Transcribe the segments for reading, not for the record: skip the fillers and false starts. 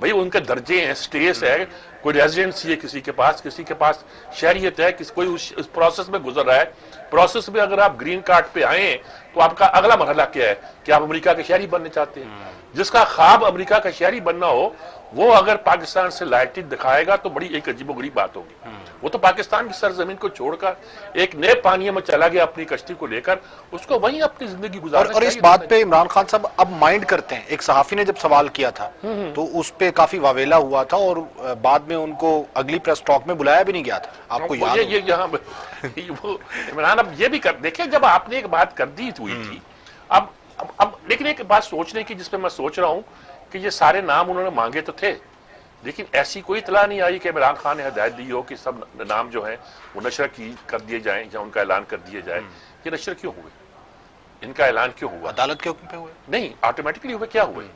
بھئی ان کے درجے ہیں، سٹیس ہے، کوئی ریزیڈنسی ہے کسی کے پاس شہریت ہے، کوئی اس پروسیس میں گزر رہا ہے. پروسیس میں اگر آپ گرین کارڈ پہ آئیں تو آپ کا اگلا مرحلہ کیا ہے کہ آپ امریکہ کے شہری بننے چاہتے ہیں. جس کا خواب امریکہ کا شہری بننا ہو وہ اگر پاکستان سے لائٹی دکھائے گا تو بڑی ایک عجیب و غریب بات ہوگی. وہ تو پاکستان کی سرزمین کو چھوڑ کر ایک نئے پانی میں چلا گیا اپنی کشتی کو لے کر، اس کو وہیں اپنی زندگی گزارنا اور اس بات پہ عمران خان صاحب اب مائنڈ کرتے ہیں. ایک صحافی نے جب سوال کیا تھا تو اس پہ کافی واویلا ہوا تھا اور بعد میں ان کو اگلی پریس ٹاک میں بلایا بھی نہیں گیا تھا. آپ کو یاد یہ یہاں وہ عمران اب یہ بھی دیکھیں جب آپ نے ایک بات کر دی ہوئی تھی، اب لیکن ایک بات سوچنے کی جس پہ میں سوچ رہا ہوں کہ یہ سارے نام انہوں نے مانگے تو تھے لیکن ایسی کوئی اطلاع نہیں آئی کہ عمران خان نے ہدایت دی ہو کہ سب نام جو ہیں وہ نشر کر دیے جائیں یا ان کا اعلان کر دیے جائے. یہ نشر کیوں ہوئے؟ ان کا اعلان کیوں ہوا؟ عدالت کے حکم پہ ہوئے؟ نہیں، آٹومیٹکلی ہوئے. کیا ہوئے؟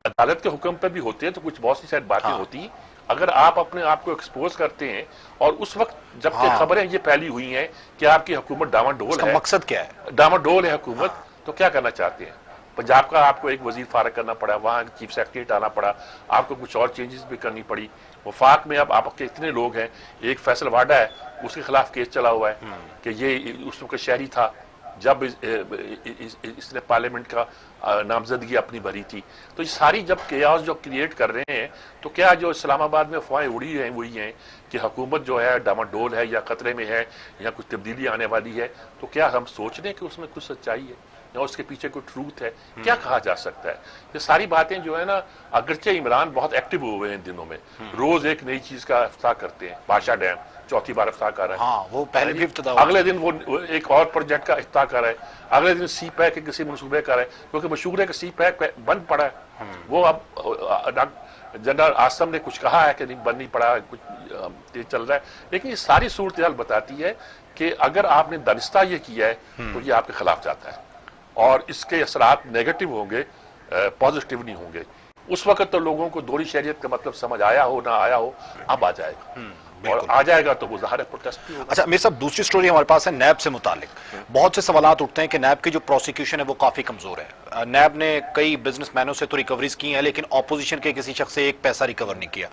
عدالت کے حکم پہ بھی ہوتے ہیں تو کچھ بہت سی باتیں ہوتی ہیں. اگر آپ اپنے آپ کو ایکسپوز کرتے ہیں اور اس وقت جب کہ خبریں یہ پھیلی ہوئی ہیں کہ آپ کی حکومت ڈاما ڈول ہے، مقصد کیا ہے؟ ڈاما ڈول ہے حکومت، تو کیا کرنا چاہتے ہیں؟ پنجاب کا آپ کو ایک وزیر فارغ کرنا پڑا، وہاں چیف سیکرٹریٹ آنا پڑا، آپ کو کچھ اور چینجز بھی کرنی پڑی. وفاق میں اب آپ کے اتنے لوگ ہیں، ایک فیصل واڈا ہے اس کے خلاف کیس چلا ہوا ہے کہ یہ اس وقت شہری تھا جب اس نے پارلیمنٹ کا نامزدگی اپنی بھری تھی. تو یہ ساری جب کیاس جو کریٹ کر رہے ہیں تو کیا جو اسلام آباد میں افواہیں اڑی ہیں وہی ہیں کہ حکومت جو ہے ڈاما ڈول ہے یا خطرے میں ہے یا کچھ تبدیلی آنے والی ہے؟ تو کیا ہم سوچ رہے ہیں کہ اس میں کچھ سچائی ہے یا اس کے پیچھے کوئی ٹروتھ ہے؟ کیا کہا جا سکتا ہے؟ یہ ساری باتیں جو ہے نا، اگرچہ عمران بہت ایکٹیو ہوئے ہیں ان دنوں میں، روز ایک نئی چیز کا افتتاح کرتے ہیں. بادشاہ ڈیم چوتھی بار افتتاح کر رہا ہے. ہاں وہ پہلے بھی افتتاح، اگلے دن وہ ایک اور پروجیکٹ کا افتتاح کر رہا ہے، اگلے دن سی پیک کے کسی منصوبے کا رہا ہے کیونکہ مشہور ہے کہ سی پیک بند پڑا ہے. وہ اب جنرل آسم نے کچھ کہا ہے کہ نہیں بند نہیں پڑا، کچھ تیز چل رہا ہے. لیکن یہ ساری صورتحال بتاتی ہے کہ اگر آپ نے دانستہ یہ کیا ہے تو یہ آپ کے خلاف جاتا ہے اور اس کے اثرات نیگیٹو ہوں گے، پازیٹیو نہیں ہوں گے. اس وقت تو لوگوں کو دوہری شہریت کا مطلب سمجھ آیا ہو نہ آیا ہو، اب آ جائے گا اور آ جائے گا تو وہ ظاہر ہے پروٹیسٹ بھی ہوگا. اچھا میرے صاحب دوسری سٹوری ہمارے پاس ہے نیب سے متعلق. بہت سے سوالات اٹھتے ہیں کہ نیب کی جو پروسیکیوشن ہے وہ کافی کمزور ہے. نیب نے کئی بزنس مینوں سے تو ریکوریز کی ہیں لیکن اپوزیشن کے کسی شخص سے ایک پیسہ ریکور نہیں کیا.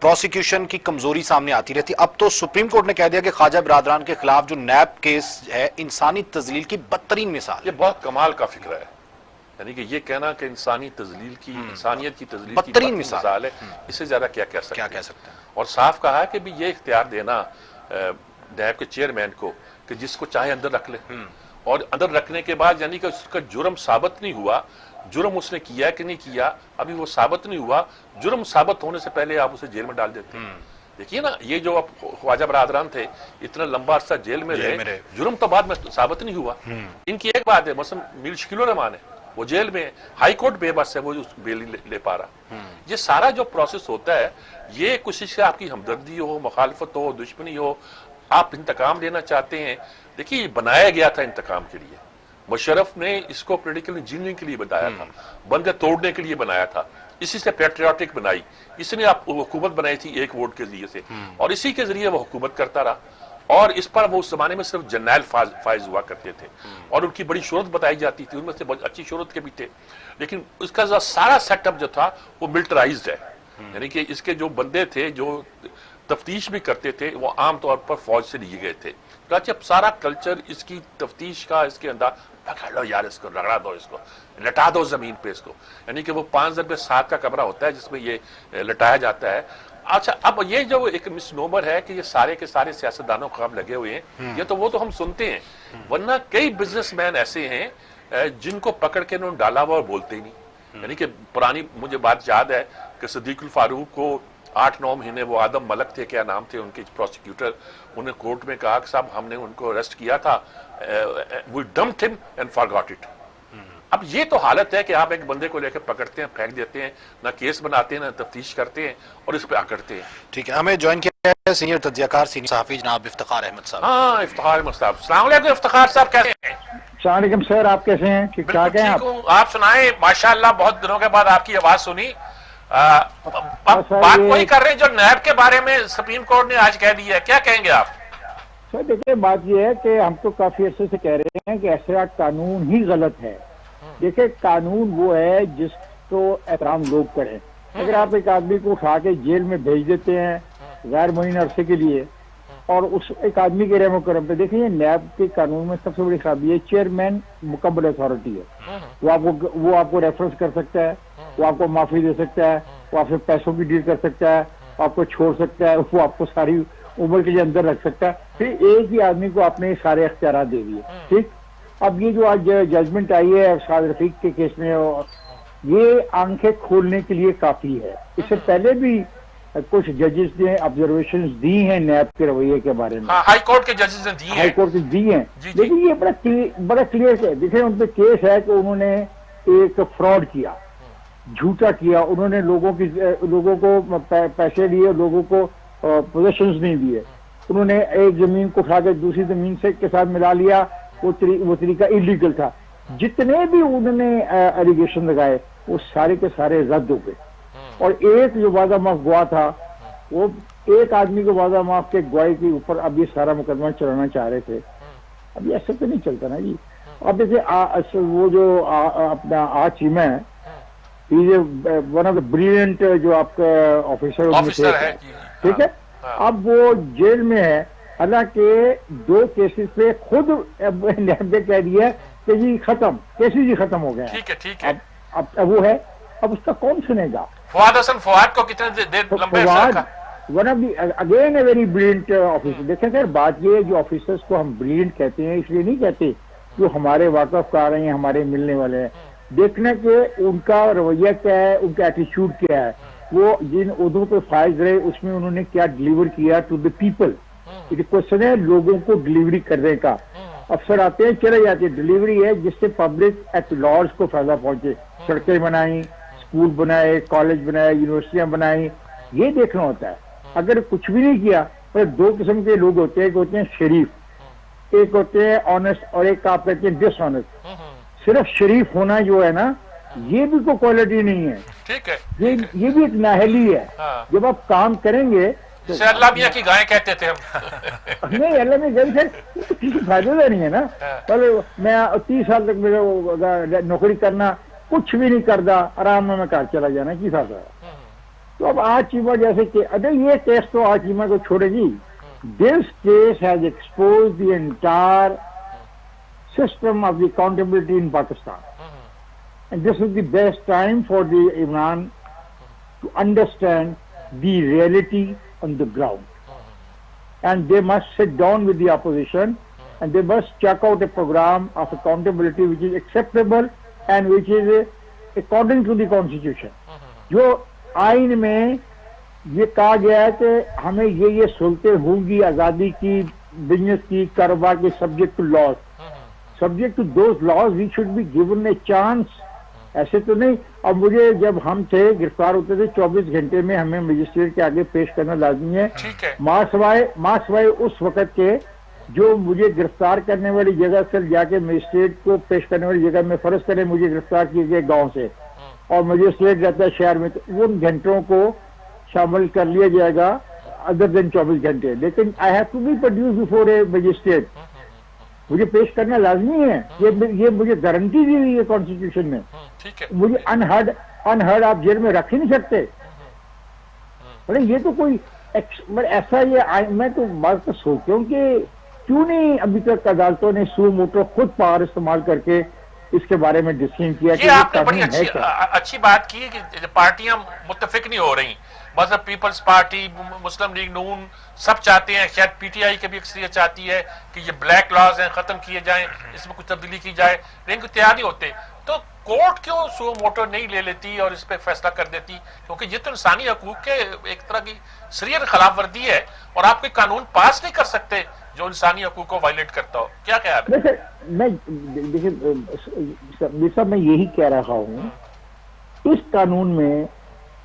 پروسیکیوشن کی کمزوری سامنے آتی رہتی. اب تو سپریم کورٹ نے کہہ دیا کہ خواجہ برادران کے خلاف جو نیب کیس ہے انسانی تذلیل کی بدترین مثال. یہ بہت کمال کا فکر ہے، یعنی کہ یہ کہنا کہ انسانی تذلیل کی، انسانیت کی تذلیل کی بدترین مثال ہے، اس سے زیادہ کیا کہہ سکتے ہیں؟ اور صاف کہا ہے کہ بھی یہ اختیار دینا نیب کے چیئرمین کو کہ جس کو چاہے اندر رکھ لے، اور اندر رکھنے کے بعد یعنی کہ اس کا جرم ثابت نہیں ہوا، جرم اس نے کیا کہ نہیں کیا ابھی وہ ثابت نہیں ہوا، جرم ثابت ہونے سے پہلے آپ اسے جیل میں ڈال دیتے ہیں. دیکھیے نا، یہ جو خواجہ برادران تھے اتنا لمبا عرصہ جیل میں رہے، جرم تو بعد میں ثابت نہیں ہوا. ان کی ایک بات ہے، مثلا میر شکیل الرحمان ہے وہ جیل میں، ہائی کورٹ بے بس ہے، وہ بیل لے پا رہا. یہ سارا جو پروسیس ہوتا ہے یہ کسی سے آپ کی ہمدردی ہو، مخالفت ہو، دشمنی ہو، آپ انتقام لینا چاہتے ہیں. دیکھیے یہ بنایا گیا تھا انتقام کے لیے. مشرف نے اس کو پولیٹیکل انجینئرنگ کے لیے بنایا تھا، بندے توڑنے کے لیے بنایا تھا، اسی سے پیٹریوٹک بنائی، اس نے حکومت بنائی تھی ایک ووٹ کے ذریعے سے اور اسی کے ذریعے وہ حکومت کرتا رہا. اور اس پر وہ اس زمانے میں صرف جرنیل فائز ہوا کرتے تھے اور ان کی بڑی شہرت بتائی جاتی تھی، ان میں سے بہت اچھی شہرت کے بھی تھے. لیکن اس کا سارا سیٹ اپ جو تھا وہ ملٹرائزڈ ہے، یعنی کہ اس کے جو بندے تھے جو تفتیش بھی کرتے تھے وہ عام طور پر فوج سے لیے گئے تھے. جب سارا کلچر اس کی تفتیش کا، اس کے اندر پکڑ لو یار، اس کو رگڑا دو، اس کو لٹا دو زمین پہ اس کو، یعنی کہ وہ 5x7 کا کمرہ ہوتا ہے جس میں یہ لٹایا جاتا ہے. اچھا اب یہ جو ایک مس نومر ہے کہ یہ سارے کے سارے سیاستدانوں کو لگے ہوئے ہیں، یہ تو وہ تو ہم سنتے ہیں، ورنہ کئی بزنس مین ایسے ہیں جن کو پکڑ کے انہوں نے ڈالا ہوا اور بولتے ہی نہیں. یعنی کہ پرانی مجھے بات یاد ہے کہ صدیق الفاروق کو 8-9 مہینے، وہ آدم ملک تھے، کیا نام تھے ان کے پروسیکیوٹر، انہیں کورٹ میں کہا کہ صاحب ہم نے ان کو اریسٹ کیا تھا، we dumped him and forgot it. اب یہ تو حالت ہے کہ آپ ایک بندے کو لے کے پکڑتے ہیں، پھینک دیتے ہیں، نہ کیس بناتے ہیں نہ تفتیش کرتے ہیں اور اس پہ آکڑتے ہیں. ٹھیک ہے، ہمیں جوائن کیا ہے سینئر تجزیہ کار، سینئر صحافی جناب افتخار احمد صاحب. ہاں افتخار احمد صاحب، السلام علیکم. افتخار صاحب کیسے ہیں؟ السلام علیکم سر، آپ کیسے ہیں؟ ٹھیک ٹھاک ہیں آپ سنائیں. ماشاءاللہ بہت دنوں کے بعد آپ کی آواز سنی. بات وہی کر رہے ہیں جو نیب کے بارے میں سپریم کورٹ نے آج کہہ دی ہے، کیا کہیں گے آپ؟ سر دیکھیں بات یہ ہے کہ ہم تو کافی عرصے سے کہہ رہے ہیں کہ ایسا قانون ہی غلط ہے. دیکھیں قانون وہ ہے جس کو احترام لوگ کریں. اگر آپ ایک آدمی کو اٹھا کے جیل میں بھیج دیتے ہیں غیر معین عرصے کے لیے اور اس ایک آدمی کے رحم و کرم پہ دیکھیں یہ نیب کے قانون میں سب سے بڑی خرابی ہے چیئرمین مکمل اتھارٹی ہے وہ آپ کو ریفرنس کر سکتا ہے وہ آپ کو معافی دے سکتا ہے وہ آپ سے پیسوں کی ڈیل کر سکتا ہے آپ کو چھوڑ سکتا ہے وہ آپ کو ساری عمر کے لیے اندر رکھ سکتا ہے پھر ایک ہی آدمی کو اپنے سارے اختیارات دے دیے ٹھیک اب یہ جو آج ججمنٹ آئی ہے ارشاد رفیق کے کیس میں یہ آنکھیں کھولنے کے لیے کافی ہے اس سے پہلے بھی کچھ ججز نے آبزرویشن دی ہیں نیب کے رویے کے بارے میں ہائی کورٹ کے ججز نے دی ہیں ہائی کورٹ نے دی ہیں لیکن یہ بڑا کلیئر ہے دیکھیں ان پہ کیس ہے کہ انہوں نے ایک فراڈ کیا جھوٹا کیا انہوں نے لوگوں کو پیسے دیے لوگوں کو پوزیشنز نہیں دیے انہوں نے ایک زمین کو اٹھا کے دوسری زمین سے کے ساتھ ملا لیا وہ طریقہ انلیگل تھا جتنے بھی انہوں نے ایلیگیشن لگائے وہ سارے کے سارے رد ہو گئے اور ایک جو وعدہ معاف گواہ تھا وہ ایک آدمی کو وعدہ معاف کے گواہی کے اوپر اب یہ سارا مقدمہ چلانا چاہ رہے تھے اب یہ ایسے تو نہیں چلتا نا جی اب جیسے وہ جو اپنا چیمہ ہے ون آف دا بریلینٹ جو آپ کا آفیسر ہے ٹھیک ہے اب وہ جیل میں ہے حالانکہ 2 کیسز پہ خود نیب نے کہہ دیا کہ جی ختم کیسز ہی ختم ہو گئے ٹھیک ہے اب وہ ہے اب اس کا کون سنے گا فواد حسن فواد کو کتنے دیر لمبے one of the again a very brilliant officer دیکھیں سر بات یہ ہے جو آفیسرس کو ہم بریلینٹ کہتے ہیں اس لیے نہیں کہتے جو ہمارے واقف کار ہیں ہمارے ملنے والے ہیں دیکھنا کہ ان کا رویہ کیا ہے ان کا ایٹیچیوڈ کیا ہے وہ جن عہدوں پہ فائز رہے اس میں انہوں نے کیا ڈلیور کیا ٹو دا پیپل یہ کوشچن ہے لوگوں کو ڈلیوری کرنے کا افسر آتے ہیں چلے جاتے ہیں ڈلیوری ہے جس سے پبلک ایٹ لارج کو فائدہ پہنچے سڑکیں بنائیں اسکول بنائے کالج بنائے یونیورسٹیاں بنائیں یہ دیکھنا ہوتا ہے اگر کچھ بھی نہیں کیا تو 2 قسم کے لوگ ہوتے ہیں ایک ہوتے ہیں شریف ایک ہوتے ہیں آنےسٹ اور ایک آپ کہتے ہیں ڈس آنےسٹ صرف شریف ہونا جو ہے نا یہ بھی کوئی کوالٹی نہیں ہے ٹھیک ہے یہ بھی ایک نااہلی ہے جب آپ کام کریں گے جسے اللہ میاں کی گائیں کہتے تھے ہم نہیں اللہ میں گئی سر کسی فائدے کا نہیں ہے نا پہلے میں 30 سال تک میرے نوکری کرنا کچھ بھی نہیں کرتا آرام میں گھر چلا جانا کی فائدہ ہے تو اب آج چیمہ جیسے کہ اگر یہ کیس تو آج چیمہ کو چھوڑے گی this case has exposed the entire system of the accountability in Pakistan. And this is the best time for the Imran to understand the reality on the ground. And they must sit down with the opposition and they must check out a program of accountability which is acceptable and which is according to the constitution. جو آئین میں یہ کہا گیا ہے کہ ہمیں یہ سہولتیں ہوں گی آزادی کی بزنس کی کاروبار کی subject to laws subject to those laws we should be given a chance ایسے تو نہیں اب مجھے جب ہم تھے گرفتار ہوتے تھے 24 گھنٹے میں ہمیں مجسٹریٹ کے آگے پیش کرنا لازمی ہے ماں سوائے اس وقت کے جو مجھے گرفتار کرنے والی جگہ سے جا کے مجسٹریٹ کو پیش کرنے والی جگہ میں فرض کرے مجھے گرفتار کیے گئے گاؤں سے اور مجسٹریٹ رہتا ہے شہر میں تو ان گھنٹوں کو شامل کر لیا جائے گا ادر دین 24 گھنٹے لیکن I have to be produce before a magistrate مجھے پیش کرنا لازمی ہے یہ مجھے گارنٹی دی ہوئی ہے کانسٹیٹیوشن میں مجھے انہرڈ آپ جیل میں رکھ ہی نہیں سکتے یہ تو کوئی ایسا یہ میں تو بات سوچتا ہوں کہ کیوں نہیں ابھی تک عدالتوں نے سو موٹو خود پاور استعمال کر کے اس کے بارے میں ڈسیزن کیا کہ آپ نے بڑی اچھی بات کی کہ پارٹیاں متفق نہیں ہو رہی مطلب پیپلز پارٹی مسلم لیگ نون سب چاہتے ہیں شاید پی ٹی آئی کے بھی اکثریت چاہتی ہے کہ یہ بلیک لاز ہیں ختم کیے جائیں اس میں کچھ تبدیلی کی جائے لیکن تیار نہیں ہوتے تو کورٹ کیوں سو موٹو نہیں لے لیتی اور اس پہ فیصلہ کر دیتی کیونکہ یہ تو انسانی حقوق کے ایک طرح کی سریح خلاف ورزی ہے اور آپ کوئی قانون پاس نہیں کر سکتے جو انسانی حقوق کو وائلیٹ کرتا ہو کیا خیال ہے میں دیکھیں صاحب میں یہی کہہ رہا ہوں اس قانون میں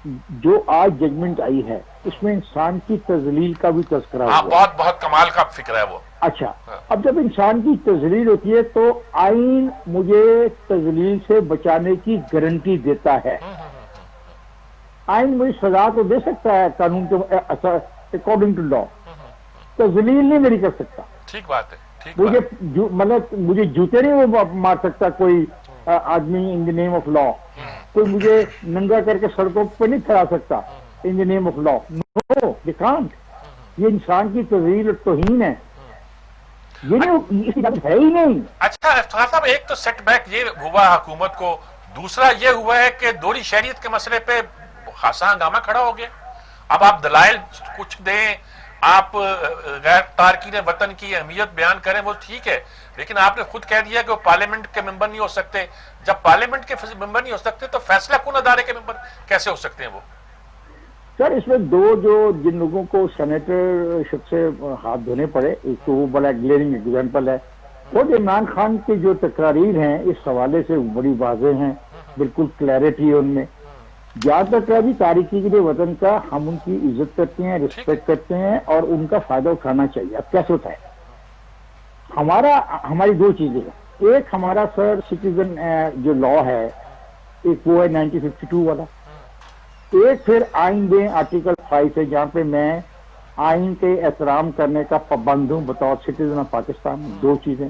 جو آج ججمنٹ آئی ہے اس میں انسان کی تذلیل کا بھی تذکرہ ہوا بہت بہت کمال کا فکر ہے وہ اچھا اب جب انسان کی تذلیل ہوتی ہے تو آئین مجھے تذلیل سے بچانے کی گارنٹی دیتا ہے آئین مجھے سزا تو دے سکتا ہے قانون کے اکارڈنگ ٹو لا تذلیل نہیں میری کر سکتا ٹھیک بات ہے مجھے مطلب مجھے جوتے نہیں وہ مار سکتا کوئی آدمی ان دی نیم آف لا کوئی مجھے ننگا کر کے سڑکوں پہ نہیں کھڑا سکتا ان دی name of law. Know they can't. یہ انسان کی تذلیل اور توہین ہے. یہ نہیں، اس کی اجازت ہے ہی نہیں. اچھا افتخار صاحب، ایک تو سیٹ بیک یہ ہوا حکومت کو، دوسرا یہ ہوا ہے کہ دوہری شہریت کے مسئلے پہ خاصا ہنگامہ کھڑا ہو گیا. اب آپ دلائل کچھ دیں، آپ غیر تارکین وطن کی اہمیت بیان کریں، وہ ٹھیک ہے، لیکن آپ نے خود کہہ دیا کہ وہ پارلیمنٹ کے ممبر نہیں ہو سکتے. جب پارلیمنٹ کے ممبر نہیں ہو سکتے تو فیصلہ کن ادارے کے ممبر کیسے ہو سکتے ہیں وہ؟ سر اس میں جن لوگوں کو سینیٹر شپ سے ہاتھ دھونے پڑے، ایک تو وہ بڑا گلیئرنگ ایگزامپل ہے. خود عمران خان کی جو تقاریر ہیں اس حوالے سے بڑی واضح ہیں، بالکل کلیئرٹی ہے ان میں. جہاں تک ابھی تارکین وطن کا، ہم ان کی عزت کرتے ہیں، رسپیکٹ کرتے ہیں اور ان کا فائدہ اٹھانا چاہیے. اب کیسے اٹھائے؟ ہماری دو چیزیں ہیں. ایک ہمارا سر سٹیزن جو لا ہے، ایک وہ ہے 1952 والا. ایک پھر آئین دیں آرٹیکل 5 ہے، جہاں پہ میں آئین کے احترام کرنے کا پابند ہوں بطور سٹیزن آف پاکستان. دو چیزیں.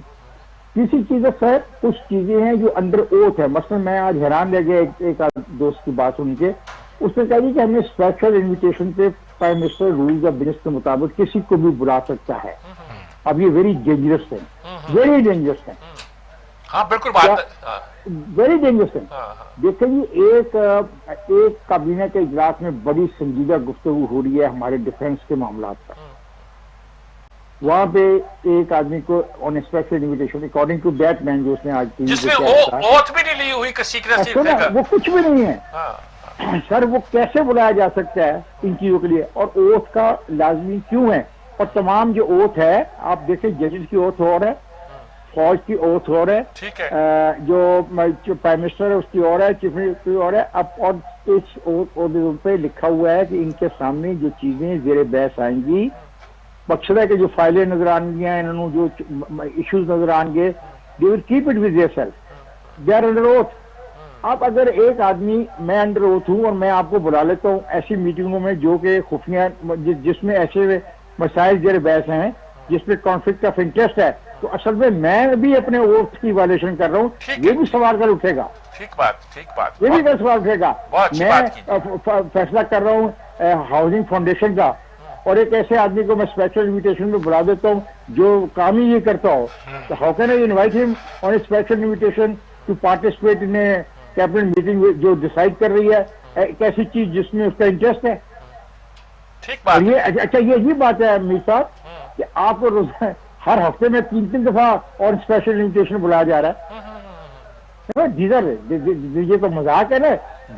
تیسری چیز ہے سر کچھ چیزیں ہیں جو انڈر اوتھ ہے. مثلا میں آج حیران رہ گیا ایک دوست کی بات سن کے، اس نے کہا کہ ہمیں اسپیشل انویٹیشن پہ prime minister rules of business کے مطابق کسی کو بھی بلا سکتا ہے. اب یہ ویری ڈینجرس ہے، ویری ڈینجرس ہے. ہاں بالکل بات ویری ڈینجرس ہے. دیکھیں جی، ایک کابینہ کے اجلاس میں بڑی سنجیدہ گفتگو ہو رہی ہے ہمارے ڈیفنس کے معاملات پر. وہاں پہ ایک آدمی کو on special invitation according to that man جو اس نے آج جس میں اوتھ بھی نہیں لی ہوئی کہ سیکریسی وہ کچھ بھی نہیں ہے. سر وہ کیسے بلایا جا سکتا ہے ان چیزوں کے لیے؟ اور اوتھ کا لازمی کیوں ہے؟ اور تمام جو اوتھ ہے آپ دیکھیں، ججز کی اوتھ اور ہے، فوج کی اوتھ اور ہے، جو پرائم منسٹر ہے اس کی اور ہے، چیف منسٹر کی اور ہے. اب اور اس عہدے پہ لکھا ہوا ہے کہ ان کے سامنے جو چیزیں زیر بحث آئیں گی، مقصد ہے کہ جو فائلیں نظر آن گیا انہوں جو ایشوز نظر آن گے، they will keep it with their self, they are under oath. اب اگر ایک آدمی، میں انڈر اوتھ ہوں اور میں آپ کو بلا لیتا ہوں ایسی میٹنگوں میں جو کہ خفیہ، جس میں ایسے مسائل زیر بحث ہیں جس میں کانفلکٹ آف انٹرسٹ ہے، تو اصل میں بھی اپنے اوتھ کی وائلیشن کر رہا ہوں. یہ بھی سوال کر اٹھے گا. ٹھیک بات، یہ بھی کل سوال اٹھے گا. میں فیصلہ کر رہا ہوں ہاؤسنگ فاؤنڈیشن کا، اور ایک ایسے آدمی کو میں اسپیشل انویٹیشن میں بلا دیتا ہوں جو کام ہی یہ کرتا ہو، تو ہاؤ کین آئی انوائٹ ہم on a special invitation to participate in a cabinet meeting جو ڈیسائیڈ کر رہی ہے ایک ایسی چیز جس میں اس کا انٹرسٹ ہے. اور یہ اچھا یہ بات ہے میر صاحب کہ آپ کو ہر ہفتے میں 3 دفعہ اور اسپیشل انویٹیشن بلایا جا رہا ہے. یہ تو مذاق ہے نا،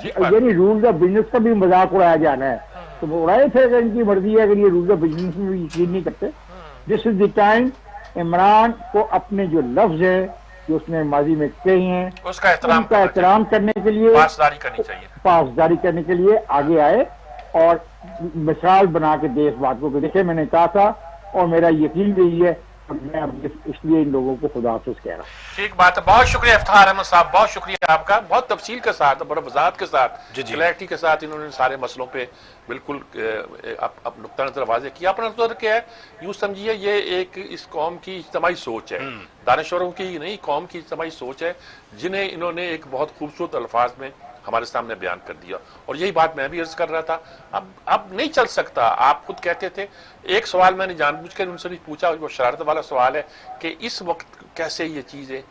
یعنی رولز آف بزنس کا بھی مذاق اڑایا جانا ہے. تو وہ اڑائے تھے کہ ان کی مرضی ہے، اگر یہ رولز آف بزنس میں بھی یقین نہیں کرتے. دس از دی ٹائم عمران کو اپنے جو لفظ ہیں جو اس نے ماضی میں کہے ہیں اس کا احترام کرنے کے لیے، پاسداری کرنے کے لیے آگے آئے اور مثال بنا کے دے اس بات کو کہ دیکھیں میں نے کہا تھا اور میرا یقین یہی ہے. میں اس لیے ان لوگوں کو خدا حافظ کہہ رہا ہوں. ٹھیک بات ہے. بہت شکریہ افتخار احمد صاحب، بہت شکریہ آپ کا. بہت تفصیل کے ساتھ، بڑا وضاحت کے ساتھ، کلیئرٹی کے ساتھ انہوں نے سارے مسئلوں پہ بالکل اب نقطہ نظر واضح کیا. اپنا نظر کیا ہے، یوں سمجھیے یہ ایک اس قوم کی اجتماعی سوچ ہے، دانشوروں کی نہیں، قوم کی اجتماعی سوچ ہے جنہیں انہوں نے ایک بہت خوبصورت الفاظ میں ہمارے سامنے بیان کر دیا. اور یہی بات میں بھی عرض کر رہا تھا، اب نہیں چل سکتا. آپ خود کہتے تھے، ایک سوال میں نے جان بوجھ کر ان سے نہیں پوچھا، وہ شرارت والا سوال ہے کہ اس وقت کیسے یہ چیزیں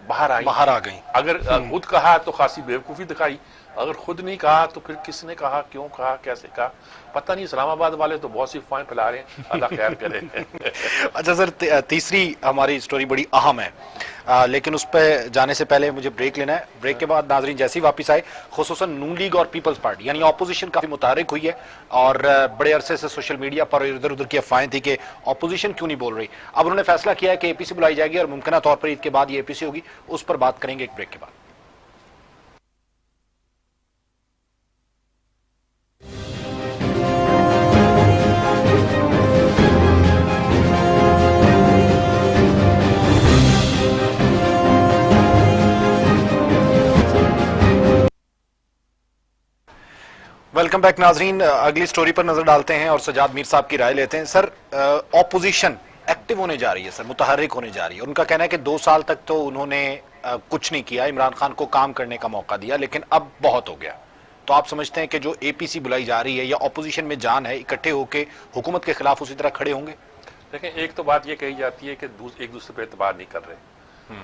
باہر آ گئیں. اگر خود کہا تو خاصی بیوقوفی دکھائی، اگر خود نہیں کہا تو پھر کس نے کہا، کیوں کہا، کیسے کہا، پتہ نہیں. اسلام آباد والے تو بہت سی افواہیں پھیلا رہے ہیں، اللہ خیر کرے. اچھا سر، تیسری ہماری سٹوری بڑی اہم ہے، لیکن اس پہ جانے سے پہلے مجھے بریک لینا ہے. بریک کے بعد ناظرین جیسے ہی واپس آئے، خصوصاً نون لیگ اور پیپلز پارٹی یعنی اپوزیشن کافی متحرک ہوئی ہے، اور بڑے عرصے سے سوشل میڈیا پر ادھر ادھر کی افواہیں تھی کہ اپوزیشن کیوں نہیں بول رہی. اب انہوں نے فیصلہ کیا ہے کہ اے پی سی بلائی جائے گی اور ممکنہ طور پر عید کے بعد یہ اے پی سی ہوگی. اس پر بات کریں گے ایک بریک کے بعد. ویلکم بیک ناظرین. اگلی سٹوری پر نظر ڈالتے ہیں اور سجاد میر صاحب کی رائے لیتے ہیں. سر، اپوزیشن ایکٹیو ہونے جا رہی ہے، سر متحرک ہونے جا رہی ہے. ان کا کہنا ہے کہ 2 سال تک تو انہوں نے کچھ نہیں کیا, عمران خان کو کام کرنے کا موقع دیا, لیکن اب بہت ہو گیا. تو آپ سمجھتے ہیں کہ جو اے پی سی بلائی جا رہی ہے یا اپوزیشن میں جان ہے, اکٹھے ہو کے حکومت کے خلاف اسی طرح کھڑے ہوں گے؟ دیکھیں, ایک تو بات یہ کہی جاتی ہے کہ ایک دوسرے پہ اعتبار نہیں کر رہے.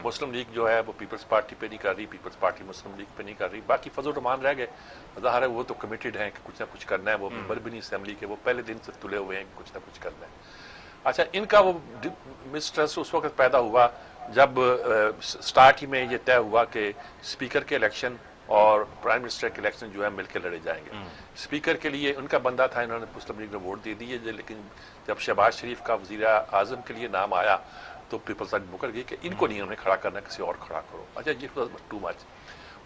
مسلم لیگ جو ہے وہ پیپلز پارٹی پہ نہیں کر رہی, پیپلز پارٹی مسلم لیگ پہ نہیں کر رہی, باقی فضل الرحمان رہ گئے. ظاہر ہے وہ تو کمیٹڈ ہیں کہ کچھ نہ کچھ کرنا ہے, وہ ممبر بھی نہیں اسمبلی کے, وہ پہلے دن سے تلے ہوئے ہیں کہ کچھ نہ کچھ کرنا ہے. اچھا, ان کا وہ مسٹرس اس وقت پیدا ہوا جب سٹارٹ ہی میں یہ طے ہوا کہ اسپیکر کے الیکشن اور پرائم منسٹر کے الیکشن جو ہے مل کے لڑے جائیں گے. اسپیکر کے لیے ان کا بندہ تھا, انہوں نے مسلم لیگ نے ووٹ دے دیے, لیکن جب شہباز شریف کا وزیر اعظم کے لیے نام آیا تو پیپلز پارٹی مکر گئی کہ ان کو نہیں, انہوں نے کھڑا کرنا, کسی اور کھڑا کرو. اچھا, یہ ٹو مچ.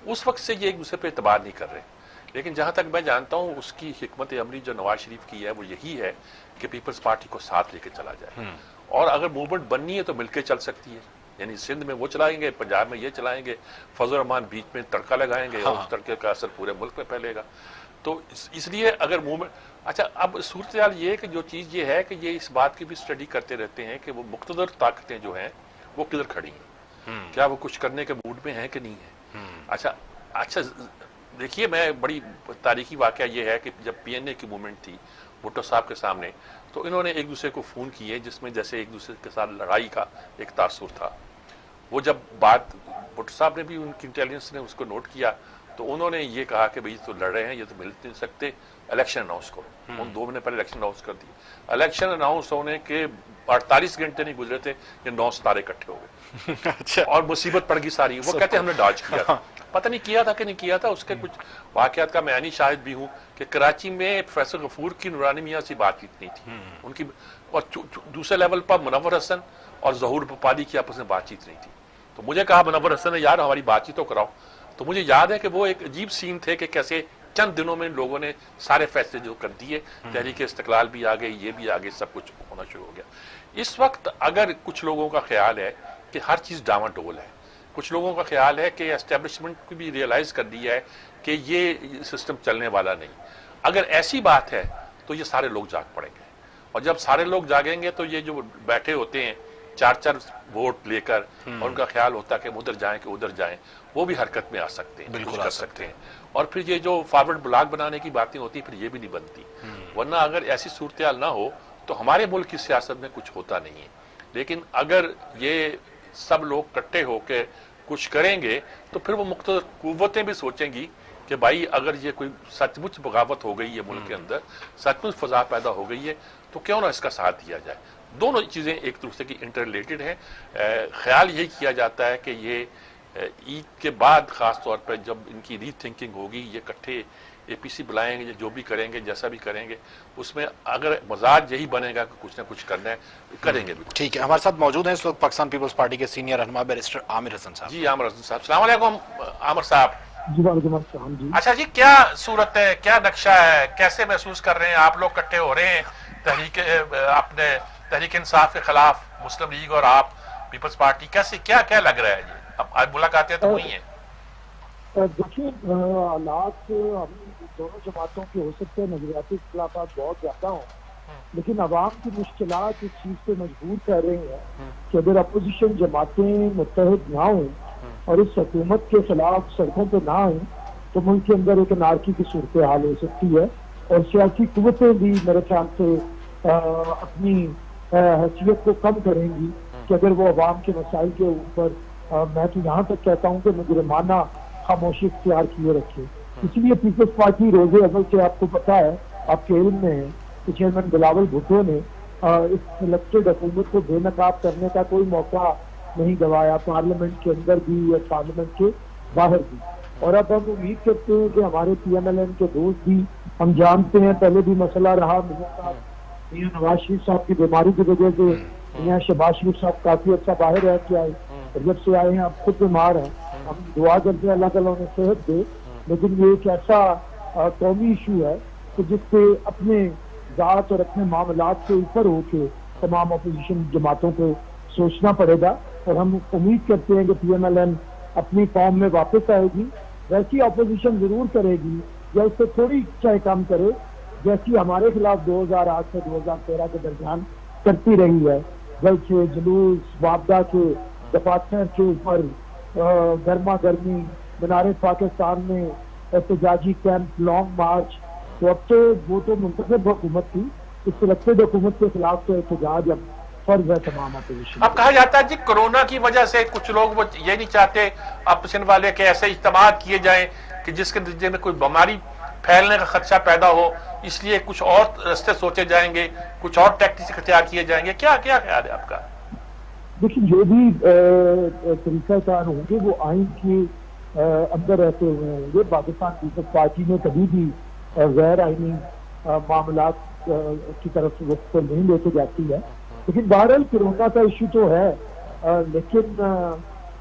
اس وقت سے یہ ایک دوسرے پہ اعتبار نہیں کر رہے. لیکن جہاں تک میں جانتا ہوں اس کی حکمت عملی جو نواز شریف کی ہے وہ یہی ہے کہ پیپلز پارٹی کو ساتھ لے کے چلا جائے, اور اگر موومنٹ بننی ہے تو مل کے چل سکتی ہے. یعنی سندھ میں وہ چلائیں گے, پنجاب میں یہ چلائیں گے, فضل الرحمان بیچ میں تڑکا لگائیں گے, اور اس تڑکے کا اثر پورے ملک میں پھیلے گا. تو اس لیے اگر موومنٹ, اچھا اب صورتحال یہ ہے کہ جو چیز یہ ہے کہ یہ اس بات کی بھی اسٹڈی کرتے رہتے ہیں کہ وہ مقتدر طاقتیں جو ہیں وہ کدھر کھڑی ہیں, کیا وہ کچھ کرنے کے موڈ میں ہیں کہ نہیں ہیں. اچھا دیکھیے, میں بڑی تاریخی واقعہ یہ ہے کہ جب پی این اے کی موومنٹ تھی بھٹو صاحب کے سامنے, تو انہوں نے ایک دوسرے کو فون کیے جس میں جیسے ایک دوسرے کے ساتھ لڑائی کا ایک تاثر تھا. وہ جب بات بھٹو صاحب نے بھی, ان کی انٹیلیجنس نے اس کو نوٹ کیا, تو انہوں نے یہ کہا کہ بھئی تو لڑ رہے ہیں, یہ تو مل نہیں سکتے, الیکشن اناؤنس کرو. ان 2 مہینے پہلے الیکشن اناؤنس کر دی. الیکشن اناؤنس ہونے کے 48 گھنٹے نہیں گزرے تھے کہ 9 ستارے اکٹھے ہو گئے, اور مصیبت پڑ گئی ساری. وہ کہتے ہیں ہم نے ڈاج کیا تھا, پتہ نہیں کیا تھا کہ نہیں کیا تھا. اس کے کچھ واقعات کا میں عینی شاہد بھی ہوں کہ کراچی میں پروفیسر غفور کی نورانی میاں سے بات چیت نہیں تھی ان کی, اور دوسرے لیول پر منور حسن اور ظہور پالی کی آپس میں بات چیت نہیں تھی. تو مجھے کہا منور حسن نے, یار ہماری بات چیت تو کراؤ. تو مجھے یاد ہے کہ وہ ایک عجیب سین تھے کہ کیسے چند دنوں میں لوگوں نے سارے فیصلے جو کر دیے, تحریک استقلال بھی آ گئی, یہ بھی آ گئی, سب کچھ ہونا شروع ہو گیا. اس وقت اگر کچھ لوگوں کا خیال ہے کہ ہر چیز ڈاواں ڈول ہے, کچھ لوگوں کا خیال ہے کہ اسٹیبلشمنٹ کو بھی ریئلائز کر دیا ہے کہ یہ سسٹم چلنے والا نہیں. اگر ایسی بات ہے تو یہ سارے لوگ جاگ پڑیں گے, اور جب سارے لوگ جاگیں گے تو یہ جو بیٹھے ہوتے ہیں 4 ووٹ لے کر, اور ان کا خیال ہوتا ہے کہ ادھر جائیں کہ ادھر جائیں, وہ بھی حرکت میں آ سکتے ہیں, بالکل کر سکتے ہیں. اور پھر یہ جو فارورڈ بلاک بنانے کی باتیں ہوتی ہیں پھر یہ بھی نہیں بنتی. ورنہ اگر ایسی صورتحال نہ ہو تو ہمارے ملک کی سیاست میں کچھ ہوتا نہیں ہے. لیکن اگر یہ سب لوگ اکٹھے ہو کے کچھ کریں گے تو پھر وہ مختلف قوتیں بھی سوچیں گی کہ بھائی اگر یہ کوئی سچ مچ بغاوت ہو گئی ہے ملک کے اندر, سچ مچ فضا پیدا ہو گئی ہے, تو کیوں نہ اس کا ساتھ دیا جائے. دونوں چیزیں ایک دوسرے کی انٹر ریلیٹڈ ہیں. خیال یہی کیا جاتا ہے کہ یہ عید کے بعد خاص طور پر جب ان کی ری تھنکنگ ہوگی, یہ اکٹھے اے پی سی بلائیں گے, جو بھی کریں گے, جیسا بھی کریں گے, اس میں اگر مزاج یہی بنے گا کہ کچھ نہ کچھ کرنا ہے, کریں گے بھی. ٹھیک ہے, ہمارے ساتھ موجود ہیں اس وقت پاکستان پیپلز پارٹی کے سینئر رہنما بیرسٹر عامر حسن صاحب. جی عامر حسن صاحب, السلام علیکم. عامر صاحب جی وعلیکم السلام. جی اچھا جی, کیا صورت ہے, کیا نقشہ ہے, کیسے محسوس کر رہے ہیں آپ لوگ اکٹھے ہو رہے ہیں اپنے تحریک انصاف کے خلاف, مسلم لیگ اور آپ پیپلز پارٹی, کیسے کیا لگ رہا ہے جی؟ اب آج ملاقاتیں تو ہوئی ہیں. دیکھیے, حالات ہم دونوں جماعتوں کے ہو سکتے ہیں نظریاتی اختلافات بہت زیادہ ہوں, لیکن عوام کی مشکلات اس چیز پہ مجبور کر رہی ہیں کہ اگر اپوزیشن جماعتیں متحد نہ ہوں اور اس حکومت کے خلاف سڑکوں پہ نہ آئیں تو ملک کے اندر ایک انارکی کی صورتحال ہو سکتی ہے, اور سیاسی قوتیں بھی میرے خیال سے اپنی حیثیت کو کم کریں گی کہ اگر وہ عوام کے مسائل کے اوپر, میں تو یہاں تک کہتا ہوں کہ مجرمانہ خاموشی اختیار کیے رکھے. اس لیے پیپلز پارٹی روز اول سے, آپ کو پتا ہے, آپ کے علم میں ہے کہ چیئرمین بلاول بھٹو نے اس الیکٹڈ حکومت کو بے نقاب کرنے کا کوئی موقع نہیں گوایا, پارلیمنٹ کے اندر بھی یا پارلیمنٹ کے باہر بھی. اور اب ہم امید کرتے ہیں کہ ہمارے پی ایم ایل این کے دوست بھی, ہم جانتے ہیں پہلے بھی مسئلہ رہا, میاں نواز شریف صاحب کی بیماری کی وجہ سے میاں شہباز شریف صاحب کافی عرصہ باہر رہ کے آئے, اور جب سے آئے ہیں اب خود بیمار ہیں. ہم دعا کرتے ہیں اللہ تعالیٰ انہیں صحت دے, لیکن یہ ایک ایسا قومی ایشو ہے کہ جس پہ اپنے ذات اور اپنے معاملات سے اوپر ہو کے تمام اپوزیشن جماعتوں کو سوچنا پڑے گا. اور ہم امید کرتے ہیں کہ پی ایم ایل این اپنی قوم میں واپس آئے گی, ویسی اپوزیشن ضرور کرے گی یا اس سے تھوڑی چاہے کم کرے, جیسی ہمارے خلاف 2008 سے 2013 کے درمیان کرتی رہی ہے. جلسے جلوس, وابدہ کے دفاتر کے اوپر گرما گرمی مینار پاکستان میں احتجاجی کیمپ لانگ مارچ. تو اب تو وہ تو منتخب حکومت تھی, اس الیکٹڈ حکومت کے خلاف تو احتجاج اب فرض ہے تمام اپوزیشن. اب کہا جاتا ہے جی کورونا کی وجہ سے کچھ لوگ وہ یہ نہیں چاہتے اپوزیشن والے کہ ایسے اجتماعات کیے جائیں کہ جس کے نتیجے میں کوئی بیماری پھیلنے کا خدشہ پیدا ہو, اس لیے کچھ اور رستے سوچے جائیں گے, کچھ اور ٹیکٹکس اختیار کیے جائیں گے. کیا کیا خیال ہے آپ کا؟ دیکھیے جو بھی طریقہ کار ہوں گے وہ آئین کے اندر رہتے ہوئے ہوں گے. پاکستان پیپلز پارٹی میں کبھی بھی غیر آئینی معاملات کی طرف وقت کو نہیں لے کے جاتی ہے. لیکن بہرحال کورونا کا ایشو تو ہے, لیکن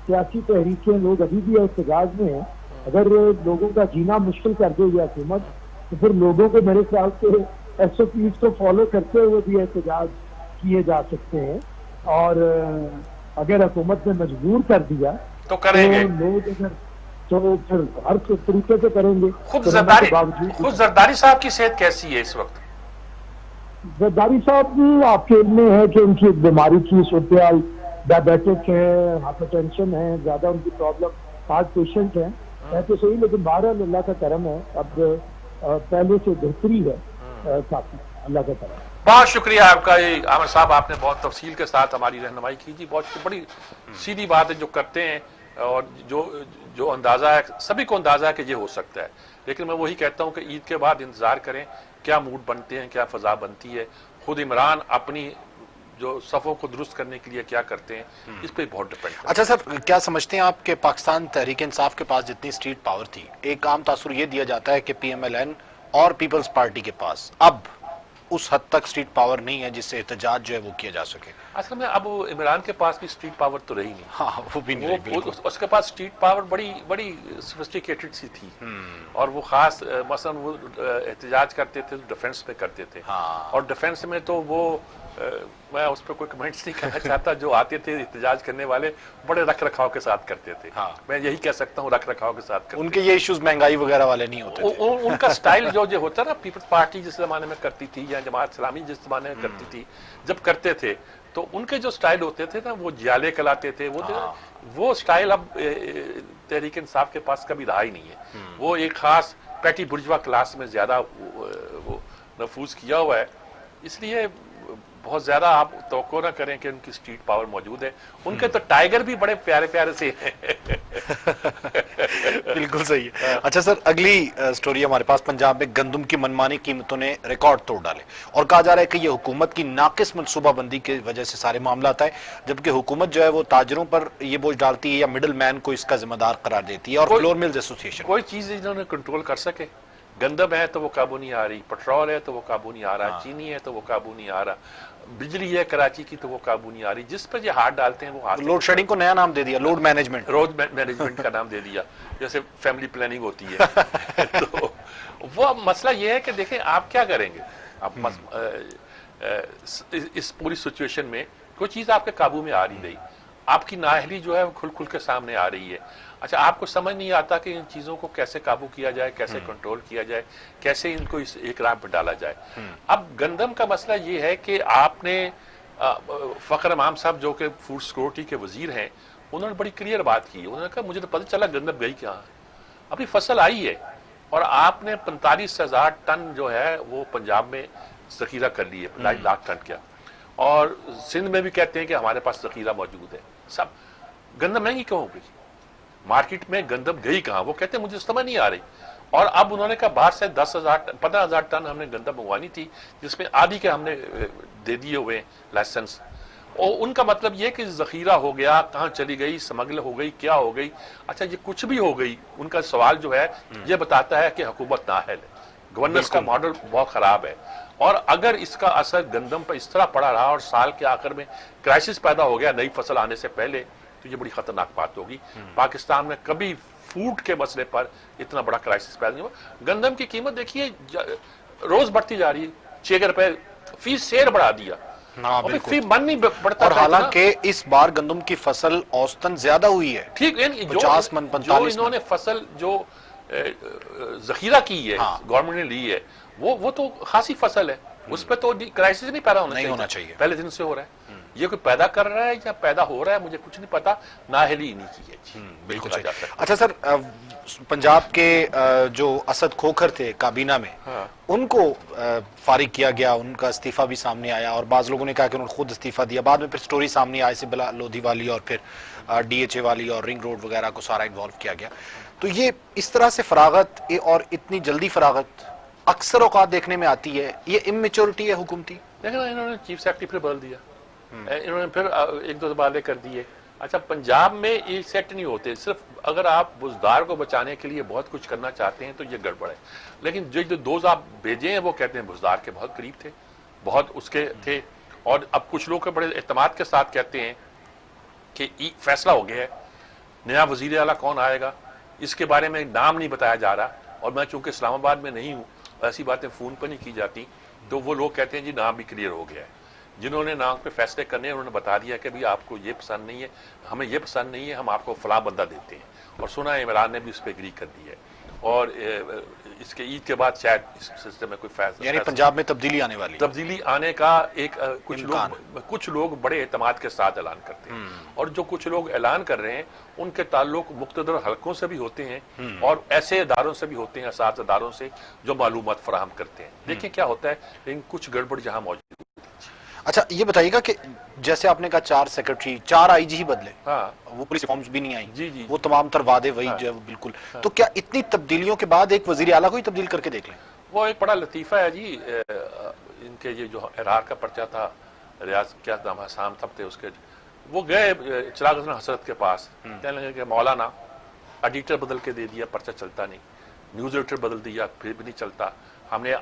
سیاسی تحریکیں لوگ ابھی بھی احتجاج میں ہیں. اگر لوگوں کا جینا مشکل کر دے گی حکومت تو پھر لوگوں کو میرے خیال سے ایس او پیز کو فالو کرتے ہوئے بھی احتجاج کیے جا سکتے ہیں. اور اگر حکومت نے مجبور کر دیا تو کریں گے لوگ, اگر تو پھر ہر طریقے سے کریں گے. خود زرداری صاحب کی صحت کیسی ہے اس وقت؟ زرداری صاحب بھی آپ کے علم میں ہے کہ ان کی بیماری کی صورتحال, ڈائبیٹک ہے, ہائپر ٹینشن ہے, زیادہ ان کی پرابلم, ہارٹ پیشنٹ ہیں, ہے تو صحیح, لیکن بہرحال اللہ کا کرم ہے, اب پہلے سے بہتری ہے کافی, اللہ کا کرم. بہت شکریہ آپ کا عامر صاحب, آپ نے بہت تفصیل کے ساتھ ہماری رہنمائی کی جی. بہت بڑی سیدھی بات ہے جو کرتے ہیں, اور جو اندازہ ہے سبھی کو اندازہ ہے کہ یہ ہو سکتا ہے. لیکن میں وہی کہتا ہوں کہ عید کے بعد انتظار کریں کیا موڈ بنتے ہیں, کیا فضا بنتی ہے. خود عمران اپنی جو صفوں کو درست کرنے کے لیے کیا کرتے ہیں اس پہ بہت ڈپینڈ کرتا ہے. اچھا سر, کیا سمجھتے ہیں آپ کہ پاکستان تحریک انصاف کے پاس جتنی اسٹریٹ پاور تھی, ایک عام تاثر یہ دیا جاتا ہے کہ پی ایم ایل این اور پیپلز پارٹی کے پاس اب اس حد تک اسٹریٹ پاور نہیں ہے جس سے احتجاج جو ہے وہ کیا جا سکے؟ اصل میں اب عمران کے پاس بھی اسٹریٹ پاور تو رہی نہیں. ہاں وہ بھی نہیں رہی, اس کے پاس اسٹریٹ پاور بڑی سوفسٹیکیٹڈ سی تھی, اور وہ خاص مثلا وہ احتجاج کرتے تھے ڈیفنس پہ کرتے تھے, اور ڈیفنس میں تو وہ میں اس پہ کوئی کمنٹس نہیں کرنا چاہتا, جو آتے تھے احتجاج کرنے والے بڑے رکھ رکھاؤ کے ساتھ کرتے تھے. میں یہی کہہ سکتا ہوں رکھ رکھاؤ کے ساتھ کرتے. ان کے یہ ایشوز مہنگائی وغیرہ والے نہیں ہوتے تھے. ان کا سٹائل جو ہوتا نا, پیپلز پارٹی جس زمانے میں کرتی تھی یا جماعت اسلامی جس زمانے میں کرتی تھی, جب کرتے تھے تو ان کے جو سٹائل ہوتے تھے نا وہ جیالے کلاتے تھے, وہ سٹائل اب تحریک انصاف کے پاس کبھی رہا ہی نہیں ہے. وہ ایک خاص پیٹی برجوا کلاس میں زیادہ وہ نفوذ کیا ہوا ہے, اس لیے بہت زیادہ آپ توقع نہ کریں کہ ان کی اسٹریٹ پاور موجود ہے. ان کے تو ٹائیگر بھی بڑے پیارے پیارے سے ہیں. بالکل صحیح ہے. اچھا سر, اگلی سٹوری ہمارے پاس پنجاب میں گندم کی منمانی قیمتوں نے ریکارڈ توڑ ڈالے, اور کہا جا رہا ہے کہ یہ حکومت کی ناقص منصوبہ بندی کی وجہ سے سارے معاملات ہے, جبکہ حکومت جو ہے وہ تاجروں پر یہ بوجھ ڈالتی ہے یا مڈل مین کو اس کا ذمہ دار قرار دیتی ہے, اور فلور ملز ایسوسی ایشن کوئی چیز انہوں نے کنٹرول کر سکے. گندم ہے تو وہ قابو نہیں آ رہی, پٹرول ہے تو وہ قابو نہیں آ رہا, چینی ہے تو وہ قابو نہیں آ رہا, بجلی ہے کراچی کی تو وہ قابو نہیں آ رہی. جس پہ یہ ہاتھ ڈالتے ہیں وہ ہاتھ, لوڈ شیڈنگ کو نیا نام دے دیا, لوڈ مینجمنٹ, روڈ مینجمنٹ کا نام دے دیا, جیسے فیملی پلاننگ ہوتی ہے. تو وہ مسئلہ یہ ہے کہ دیکھیں آپ کیا کریں گے. اب اس پوری سچویشن میں کوئی چیز آپ کے قابو میں آ نہیں رہی, آپ کی نااہلی جو ہے وہ کھل کھل کے سامنے آ رہی ہے. اچھا, آپ کو سمجھ نہیں آتا کہ ان چیزوں کو کیسے قابو کیا جائے, کیسے کنٹرول کیا جائے, کیسے ان کو ایک راہ پہ ڈالا جائے. اب گندم کا مسئلہ یہ ہے کہ آپ نے فخر امام صاحب جو کہ فوڈ سیکورٹی کے وزیر ہیں, انہوں نے بڑی کلیئر بات کی. انہوں نے کہا مجھے تو پتہ چلا گندم گئی کہاں, ابھی فصل آئی ہے, اور آپ نے 45,000 ٹن جو ہے وہ پنجاب میں ذخیرہ کر لی ہے, 2.5 لاکھ ٹن کیا, اور سندھ میں بھی کہتے ہیں کہ ہمارے پاس ذخیرہ موجود ہے. سب گندم مہنگی کیوں ہو گئی, مارکیٹ میں گندم گئی کہاں, وہ کہتے ہیں مجھے سمجھ نہیں آ رہی. اور اب انہوں نے کہا باہر سے 15,000 ٹن ہم نے گندم منگوانی تھی, جس میں آدھی کے ہم نے دے دیے ہوئے لائسنس. اور ان کا مطلب یہ کہ ذخیرہ ہو گیا, کہاں چلی گئی, سمگل ہو گئی, کیا ہو گئی. اچھا, یہ کچھ بھی ہو گئی, ان کا سوال جو ہے یہ بتاتا ہے کہ حکومت نااہل ہے, گورننس کا ماڈل بہت خراب ہے. اور اگر اس کا اثر گندم پر اس طرح پڑا رہا اور سال کے آخر میں کرائسس پیدا ہو گیا نئی فصل آنے سے پہلے, تو یہ بڑی خطرناک بات ہوگی. پاکستان میں کبھی فوڈ کے مسئلے پر اتنا بڑا کرائسس پیدا نہیں ہوا. گندم کی قیمت دیکھیے روز بڑھتی جا رہی ہے, 6 روپے فی سیر بڑھا دیا, فی من نہیں بڑھتا. اور حالانکہ اس بار گندم کی فصل اوسطاً زیادہ ہوئی ہے, ٹھیک, 50 من 45 من. انہوں نے فصل جو ذخیرہ کی ہے گورنمنٹ نے لی ہے, وہ تو خاصی فصل ہے, اس پہ تو کرائسس نہیں پیدا ہونا چاہیے، پہلے دن سے ہو رہا ہے. یہ کوئی پیدا کر رہا ہے یا پیدا ہو رہا ہے مجھے کچھ نہیں پتا. نااہلی نہیں کی ہے. بالکل صحیح. اچھا سر، پنجاب کے جو اسد کھوکھر تھے کابینہ میں، ان کو فارغ کیا گیا، ان کا استعفیٰ بھی سامنے آیا، اور بعض لوگوں نے کہا کہ انہوں نے خود استعفیٰ دیا. بعد میں پھر سٹوری سامنے آئی سبلا لودھی والی، اور پھر ڈی ایچ اے والی اور رنگ روڈ وغیرہ کو سارا انوالو کیا گیا. تو یہ اس طرح سے فراغت اور اتنی جلدی فراغت اکثر اوقات دیکھنے میں آتی ہے، یہ اممیچورٹی ہے حکومتی؟ لیکن انہوں نے چیف سیکرٹری پھر بدل دیا، انہوں نے پھر ایک دو تبادلے کر دیے. اچھا پنجاب میں یہ سیٹ نہیں ہوتے. صرف اگر آپ بزدار کو بچانے کے لیے بہت کچھ کرنا چاہتے ہیں تو یہ گڑبڑ ہے. لیکن جو دوز آپ بھیجے ہیں وہ کہتے ہیں بزدار کے بہت قریب تھے، بہت اس کے تھے. اور اب کچھ لوگ بڑے اعتماد کے ساتھ کہتے ہیں کہ فیصلہ ہو گیا ہے، نیا وزیر اعلیٰ کون آئے گا اس کے بارے میں نام نہیں بتایا جا رہا. اور میں چونکہ اسلام آباد میں نہیں ہوں، ایسی باتیں فون پر نہیں کی جاتی، تو وہ لوگ کہتے ہیں جی نام بھی کلیئر ہو گیا ہے. جنہوں نے نام پہ فیصلے کرنے ہیں انہوں نے بتا دیا کہ آپ کو یہ پسند نہیں ہے، ہمیں یہ پسند نہیں ہے، ہم آپ کو فلاں بندہ دیتے ہیں. اور سنا ہے عمران نے بھی اس پہ اگری کر دی ہے. اور اس کے عید کے بعد شاید اس سلسلے میں کوئی فیصلہ، یعنی پنجاب میں تبدیلی آنے والی، تبدیلی آنے کا ایک کچھ لوگ بڑے اعتماد کے ساتھ اعلان کرتے ہیں. اور جو کچھ لوگ اعلان کر رہے ہیں ان کے تعلق مقتدر حلقوں سے بھی ہوتے ہیں اور ایسے اداروں سے بھی ہوتے ہیں، اساتذہ اداروں سے جو معلومات فراہم کرتے ہیں. دیکھیں کیا ہوتا ہے، لیکن کچھ گڑبڑ جہاں موجود. اچھا یہ بتائیے گا کہ جیسے آپ نے کہا 4 سیکرٹری، 4 آئی جی ہی بدلے، ہاں وہ پولیس ریفارمز بھی نہیں آئیں، جی وہ تمام تر وعدے وہی جو ہے وہ بالکل. تو کیا اتنی تبدیلیوں کے بعد ایک وزیر اعلیٰ کو ہی تبدیل کر کے دیکھ لیں؟ وہ ایک بڑا لطیفہ ہے جی. ان کے یہ جو ارار کا پرچہ تھا، ریاض کیا نام حسام تھے اس کے، وہ گئے چراغ حسن حسرت کے پاس، کہنے لگے کہ مولانا ایڈیٹر بدل کے دے دیا پرچہ چلتا نہیں، نیوز ایڈیٹر بدل دیا پھر بھی نہیں چلتا، ہم نے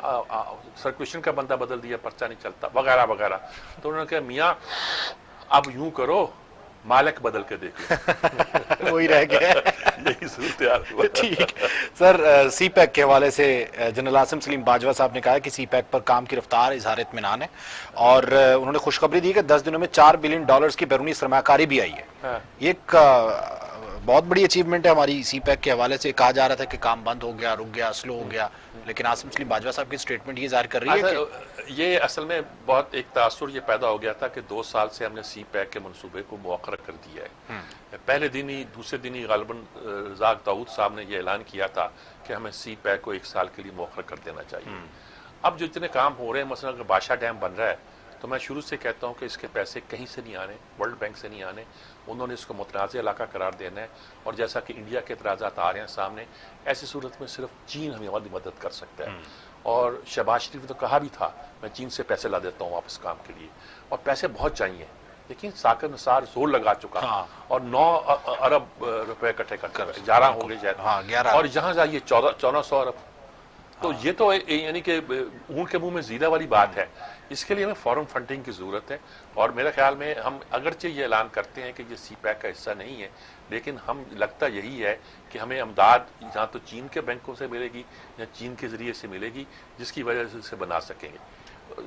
سرکولیشن کا بندہ بدل دیا پرچہ نہیں چلتا، وغیرہ وغیرہ. تو انہوں نے کہا میاں اب یوں کرو مالک بدل کے دیکھو. وہی رہ گیا یہی صورتحال. ٹھیک سر، سی پیک کے حوالے سے جنرل عاصم سلیم باجوہ صاحب نے کہا کہ سی پیک پر کام کی رفتار اظہار اطمینان ہے، اور انہوں نے خوشخبری دی کہ 10 دنوں میں $4 بلین کی بیرونی سرمایہ کاری بھی آئی ہے. یہ ایک بہت بڑی اچیومنٹ ہے ہماری سی پیک کے حوالے سے. کہا جا رہا تھا کہ کام بند ہو گیا، رک گیا، سلو ہو گیا، لیکن عاصم سلیم باجوہ صاحب کی اسٹیٹمنٹ یہ ظاہر کر رہی ہے کہ یہ اصل میں بہت ایک تاثر یہ پیدا ہو گیا تھا کہ 2 سال سے ہم نے سی پیک کے منصوبے کو مؤخر کر دیا ہے. پہلے دن ہی دوسرے دن ہی غالباً رزاق داؤد صاحب نے یہ اعلان کیا تھا کہ ہمیں سی پیک کو 1 سال کے لیے مؤخر کر دینا چاہیے. اب جو اتنے کام ہو رہے ہیں، مثلا اگر بادشاہ ڈیم بن رہا ہے تو میں شروع سے کہتا ہوں کہ اس کے پیسے کہیں سے نہیں آنے، ورلڈ بینک سے نہیں آنے، انہوں نے اس کو متنازع علاقہ قرار دینا ہے. اور جیسا کہ انڈیا کے اعتراضات آ رہے ہیں سامنے، ایسی صورت میں صرف چین ہمیں مدد کر سکتا ہے. اور شہباز شریف نے تو کہا بھی تھا میں چین سے پیسے لا دیتا ہوں واپس کام کے لیے، اور پیسے بہت چاہیے. لیکن ساکر نثار زور لگا چکا اور 9 ارب روپے اکٹھے کر 11 ہو گئے شاید، اور جہاں جائیے 1400 ارب. تو یہ تو یعنی کہ اونٹ کے منہ میں زیرہ والی بات ہے. اس کے لیے ہمیں فورن فنڈنگ کی ضرورت ہے. اور میرے خیال میں ہم اگرچہ یہ اعلان کرتے ہیں کہ یہ سی پیک کا حصہ نہیں ہے، لیکن ہم لگتا یہی ہے کہ ہمیں امداد یہاں تو چین کے بینکوں سے ملے گی یا چین کے ذریعے سے ملے گی، جس کی وجہ سے اسے بنا سکیں گے.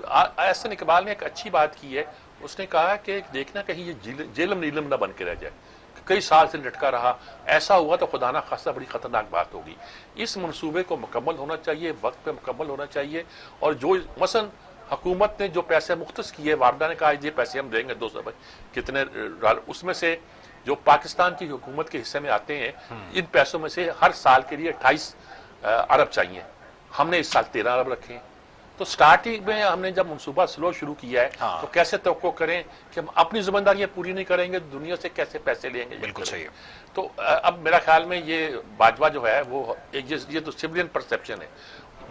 احسن اقبال نے ایک اچھی بات کی ہے، اس نے کہا کہ دیکھنا کہیں یہ جیلم نیلم نہ بن کے رہ جائے، کئی سال سے لٹکا رہا، ایسا ہوا تو خدا نہ خواستہ بڑی خطرناک بات ہوگی. اس منصوبے کو مکمل ہونا چاہیے، وقت پہ مکمل ہونا چاہیے. اور جو مثلا حکومت نے جو پیسے مختص کیے، والدہ نے کہا یہ پیسے ہم دیں گے 200 کتنے ڈالر، اس میں سے جو پاکستان کی حکومت کے حصے میں آتے ہیں، ان پیسوں میں سے ہر سال کے لیے 28 ارب چاہیے. ہم نے اس سال 13 ارب رکھے ہیں. تو سٹارٹنگ میں ہم نے جب منصوبہ سلو شروع کیا ہے تو کیسے توقع کریں کہ ہم اپنی ذمہ داریاں پوری نہیں کریں گے، دنیا سے کیسے پیسے لیں گے. بالکل صحیح ہے. تو اب میرا خیال میں یہ باجوہ جو ہے وہ یہ تو سویلین پرسپشن ہے.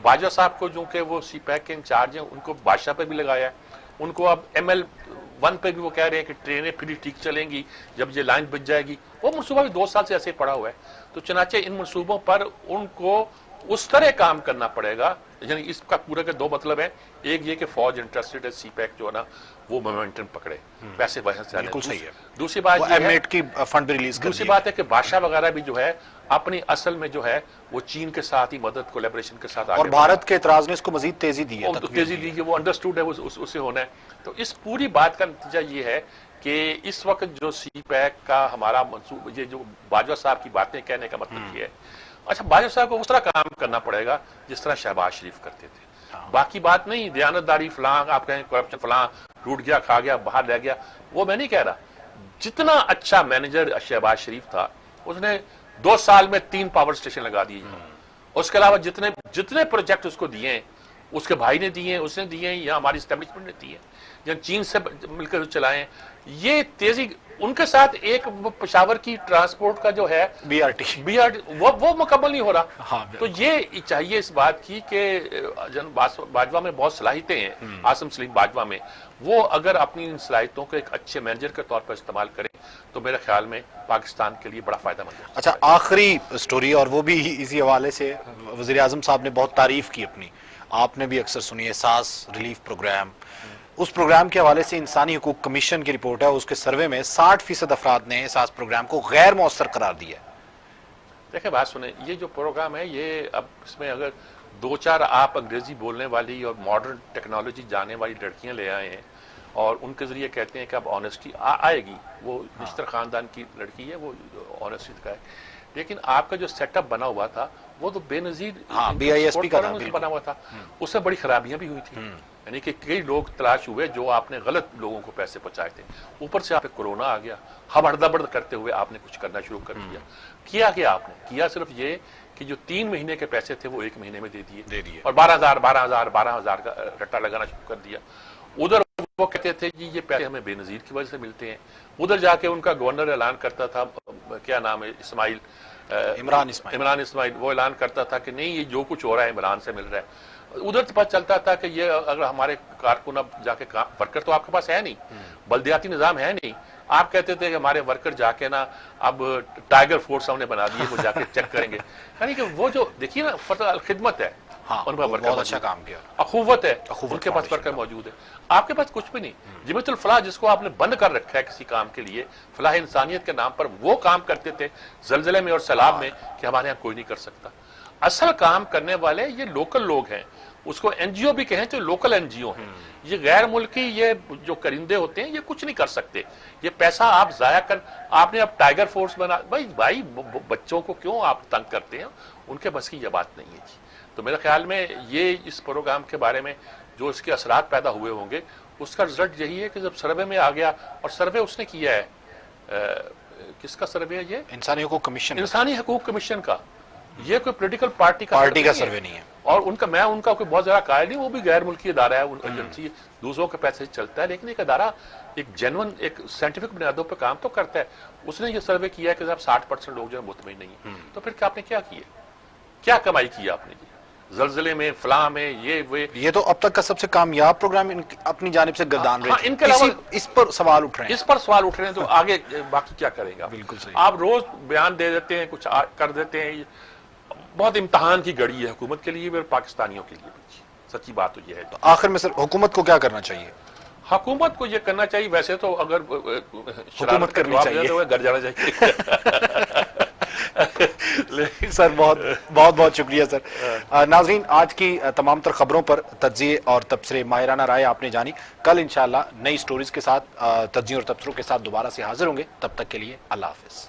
باجوہ صاحب کو جو کہ وہ سی پیک کے انچارج ہیں، ان کو بادشاہ پہ بھی لگایا ہے. ان کو اب ML1 پہ بھی وہ کہہ رہے ہیں کہ ٹرینیں پھر ٹھیک چلیں گی جب یہ لائن بچ جائے گی. وہ منصوبہ بھی 2 سال سے ایسے پڑا ہوا ہے. تو چنانچہ ان منصوبوں پر ان کو اس طرح کام کرنا پڑے گا. یعنی اس کا پورا کے 2 مطلب ہیں. ایک یہ کہ فوج انٹرسٹڈ ہے سی پیک جو ہے نا وہ مومنٹم پکڑے، پیسے وہاں سے آنے. بالکل صحیح ہے. دوسری بات یہ ہے کی فنڈ بھی ریلیز کر دوسری بات ہے کہ بادشاہ وغیرہ بھی جو ہے اپنی اصل میں جو ہے وہ چین کے ساتھ ہی مدد کولیبریشن کے ساتھ، اور بھارت کے اعتراض نے اس کو مزید تیزی دی ہے، تیزی دی ہے. وہ انڈرسٹوڈ ہے، اسے ہونا ہے. تو اس پوری بات کا نتیجہ یہ ہے کہ اس وقت جو سی پیک کا ہمارا منصوبہ، یہ جو باجوہ صاحب کی باتیں کہنے کا مطلب یہ ہے، اچھا باجوہ صاحب کو اس طرح کام کرنا پڑے گا جس طرح شہباز شریف کرتے تھے. باقی بات نہیں دیانتداری فلاں آپ کہیں کرپشن فلاں ٹوٹ گیا کھا گیا باہر لے گیا، وہ میں نہیں کہہ رہا. جتنا اچھا مینیجر شہباز شریف تھا اس نے 2 سال میں 3 پاور اسٹیشن لگا دیے. اس کے علاوہ جتنے پروجیکٹ اس کو دیے ہیں اس کے بھائی نے دیے ہیں، اس نے دیے ہیں، یا ہماری اسٹیبلشمنٹ نے دیے ہیں، یا چین سے مل کر چلائے ہیں. یہ تیزی ان کے ساتھ ایک پشاور کی ٹرانسپورٹ کا جو ہے بی آر ٹی وہ مکمل نہیں ہو رہا. ہاں، تو یہ چاہیے اس بات کی کہ جناب باجوہ میں بہت صلاحیتیں ہیں، عاصم سلیم باجوہ میں، وہ اگر اپنی ان صلاحیتوں کو ایک اچھے مینیجر کے طور پر استعمال کریں تو میرے خیال میں پاکستان کے لیے بڑا فائدہ مند ہے. اچھا، آخری سٹوری، اور وہ بھی اسی حوالے سے وزیر اعظم صاحب نے بہت تعریف کی اپنی، آپ نے بھی اکثر سنی، احساس ریلیف پروگرام. اس پروگرام کے حوالے سے انسانی حقوق کمیشن کی رپورٹ ہے، اس کے سروے میں 60% افراد نے احساس پروگرام کو غیر مؤثر قرار دیا ہے. دیکھیں بات سنیں، یہ جو پروگرام ہے یہ اب اس میں اگر 2-4 آپ انگریزی بولنے والی اور ماڈرن ٹیکنالوجی جانے والی لڑکیاں لے آئے ہیں اور ان کے ذریعے کہتے ہیں کہ اب آنیسٹی آئے گی، وہ نشتر خاندان کی لڑکی ہے، وہ آنیسٹی کا ہے، لیکن آپ کا جو سیٹ اپ بنا ہوا تھا وہ تو بے نظیر BISP کا بنا ہوا تھا. اس میں بڑی خرابیاں بھی ہوئی تھی، یعنی کہ کئی لوگ تلاش ہوئے جو آپ نے غلط لوگوں کو پیسے پہنچائے تھے. اوپر سے آپ پہ کورونا آ گیا، ہم ہڑدبڑ کرتے ہوئے آپ نے کچھ کرنا شروع کر دیا. کیا آپ نے کیا صرف یہ کہ جو 3 مہینے کے پیسے تھے وہ 1 مہینے میں دے دیے اور 12,000 کا رٹا لگانا شروع کر دیا. ادھر وہ کہتے تھے جی یہ پیسے ہمیں بے نظیر کی وجہ سے ملتے ہیں. ادھر جا کے ان کا گورنر اعلان کرتا تھا، کیا نام ہے، عمران اسماعیل، وہ اعلان کرتا تھا کہ نہیں یہ جو کچھ ہو رہا ہے عمران سے مل رہا ہے. ادھر تو پتہ چلتا تھا کہ یہ اگر ہمارے کارکن اب جا کے ورکر تو آپ کے پاس ہے نہیں، بلدیاتی نظام ہے نہیں. آپ کہتے تھے کہ ہمارے ورکر جا کے نا اب ٹائیگر فورس ہم نے بنا دیے، وہ جا کے چیک کریں گے. یعنی کہ وہ جو دیکھیے نا فتح خدمت ہے، ان کا بہت اچھا کام کیا، اخوت ہے، ان کے پاس ورکر موجود ہے. آپ کے پاس کچھ بھی نہیں. جمیعت الفلاح جس کو آپ نے بند کر رکھا ہے کسی کام کے لیے، فلاح انسانیت کے نام پر وہ کام کرتے تھے زلزلے میں اور سیلاب میں کہ ہمارے یہاں کوئی نہیں کر سکتا. اصل کام کرنے والے یہ لوکل لوگ ہیں، اس کو این جی او بھی کہیں تو لوکل این جی او ہیں. یہ غیر ملکی یہ جو کرندے ہوتے ہیں یہ کچھ نہیں کر سکتے. یہ پیسہ آپ ضائع کر، آپ نے اب ٹائیگر فورس بنا، بھائی بچوں کو کیوں آپ تنگ کرتے ہیں؟ ان کے بس کی یہ بات نہیں ہے جی. تو میرے خیال میں یہ اس پروگرام کے بارے میں جو اس کے اثرات پیدا ہوئے ہوں گے اس کا رزلٹ یہی ہے کہ جب سروے میں آ گیا، اور سروے اس نے کیا ہے، کس کا سروے ہے یہ؟ انسانی حقوق کمیشن کا. یہ کوئی پولیٹیکل پارٹی کا سروے نہیں ہے. اور ان کا کوئی بہت زیادہ قائل نہیں، وہ بھی غیر ملکی ادارہ ہے، ان ایجنسی دوسروں کے پیسے سے چلتا ہے، لیکن ایک ادارہ ایک جینون ایک سائنٹیفک بنیادوں پہ کام تو کرتا ہے. اس نے یہ سروے کیا ہے کہ صاحب 60% لوگ جو ہے مطمئن نہیں ہیں. تو پھر آپ نے کیا کیا، کیا کمائی کی آپ نے جی زلزلے میں، فلاں میں، یہ تو اب تک کا سب سے کامیاب پروگرام اپنی جانب سے گردان رہے ہیں. ان کے علاوہ اس پر سوال اٹھ رہے ہیں، تو آگے باقی کیا کریں گے؟ بالکل صحیح. آپ روز بیان دے دیتے ہیں، کچھ کر دیتے ہیں. بہت امتحان کی گھڑی ہے حکومت کے لیے بھی اور پاکستانیوں کے لیے بھی. سچی بات تو یہ ہے. تو آخر میں سر حکومت کو کیا کرنا چاہیے؟ حکومت کو یہ کرنا چاہیے، ویسے تو اگر حکومت کرنی چاہیے تو گھر جانا چاہیے. سر بہت شکریہ سر. ناظرین، آج کی تمام تر خبروں پر تجزیے اور تبصرے، ماہرانہ رائے آپ نے جانی. کل انشاءاللہ نئی سٹوریز کے ساتھ، تجزیے اور تبصروں کے ساتھ دوبارہ سے حاضر ہوں گے. تب تک کے لیے اللہ حافظ.